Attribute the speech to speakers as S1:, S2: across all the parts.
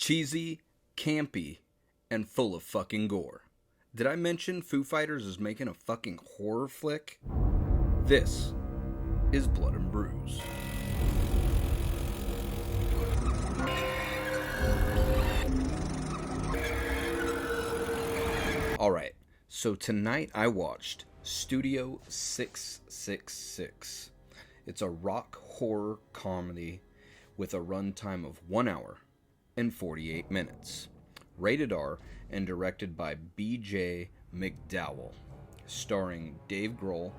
S1: cheesy, campy, and full of fucking gore. Did I mention Foofighters is making a fucking horror flick? This is Blood and Brews. Alright, so tonight I watched Studio 666. It's a rock horror comedy with a runtime of 1 hour and 48 minutes. Rated R and directed by B.J. McDowell. Starring Dave Grohl,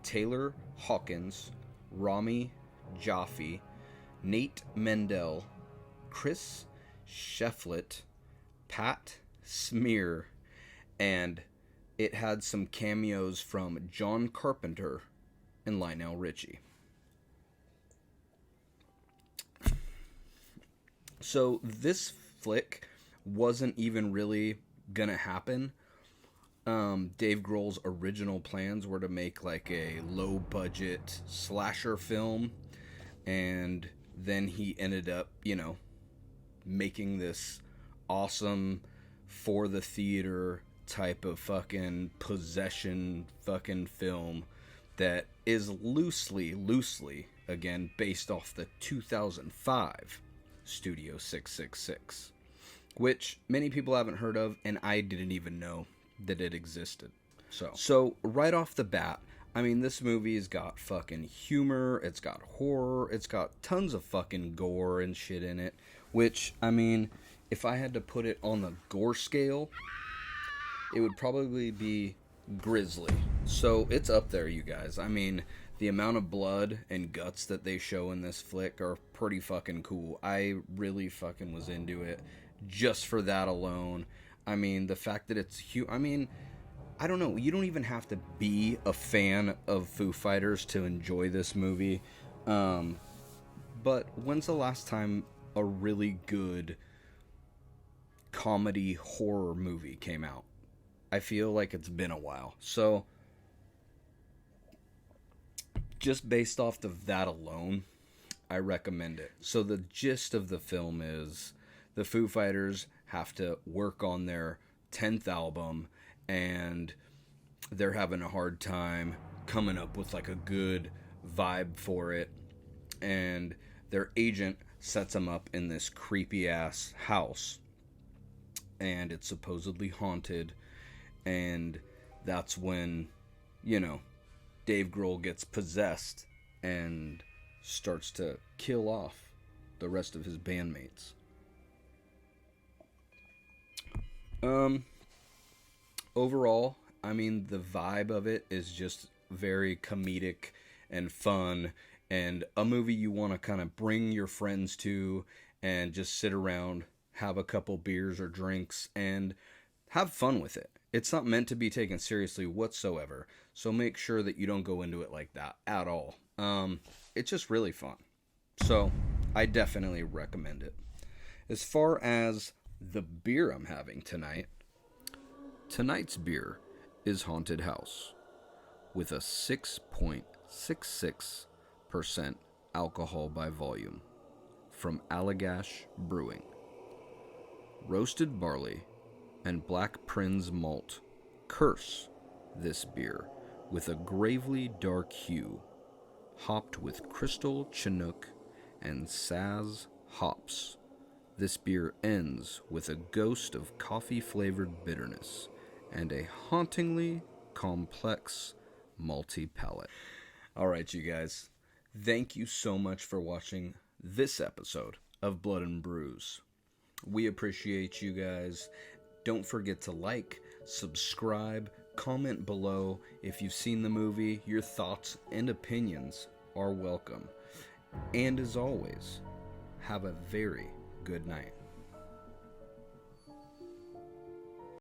S1: Taylor Hawkins, Rami Jaffe, Nate Mendel, Chris Shefflett, Pat Smear, and it had some cameos from John Carpenter and Lionel Richie. So this flick wasn't even really gonna happen. Dave Grohl's original plans were to make like a low budget slasher film, and then he ended up, making this awesome for the theater type of fucking possession fucking film that is loosely again based off the 2005 Studio 666, which many people haven't heard of, and I didn't even know that it existed. So right off the bat, I mean, this movie's got fucking humor, it's got horror, it's got tons of fucking gore and shit in it, which, I mean, if I had to put it on the gore scale, it would probably be grisly. So it's up there, you guys. I mean, the amount of blood and guts that they show in this flick are pretty fucking cool. I really fucking was into it just for that alone. I mean, the fact that it's I don't know. You don't even have to be a fan of Foo Fighters to enjoy this movie. But when's the last time a really good comedy horror movie came out? I feel like it's been a while. So just based off of that alone, I recommend it. So the gist of the film is the Foo Fighters have to work on their 10th album, and they're having a hard time coming up with like a good vibe for it. And their agent sets them up in this creepy ass house, and it's supposedly haunted. And that's when, Dave Grohl gets possessed and starts to kill off the rest of his bandmates. Overall, I mean, the vibe of it is just very comedic and fun, and a movie you want to kind of bring your friends to and just sit around, have a couple beers or drinks, and have fun with it. It's not meant to be taken seriously whatsoever, so make sure that you don't go into it like that at all. It's just really fun. So, I definitely recommend it. As far as the beer I'm having tonight's beer is Haunted House with a 6.66% alcohol by volume from Allagash Brewing. Roasted barley and Black Prince malt curse this beer with a gravely dark hue, hopped with Crystal Chinook and Saz hops. This beer ends with a ghost of coffee-flavored bitterness and a hauntingly complex malty palate. Alright, you guys. Thank you so much for watching this episode of Blood and Brews. We appreciate you guys. Don't forget to like, subscribe, comment below if you've seen the movie. Your thoughts and opinions are welcome. And as always, have a very good night.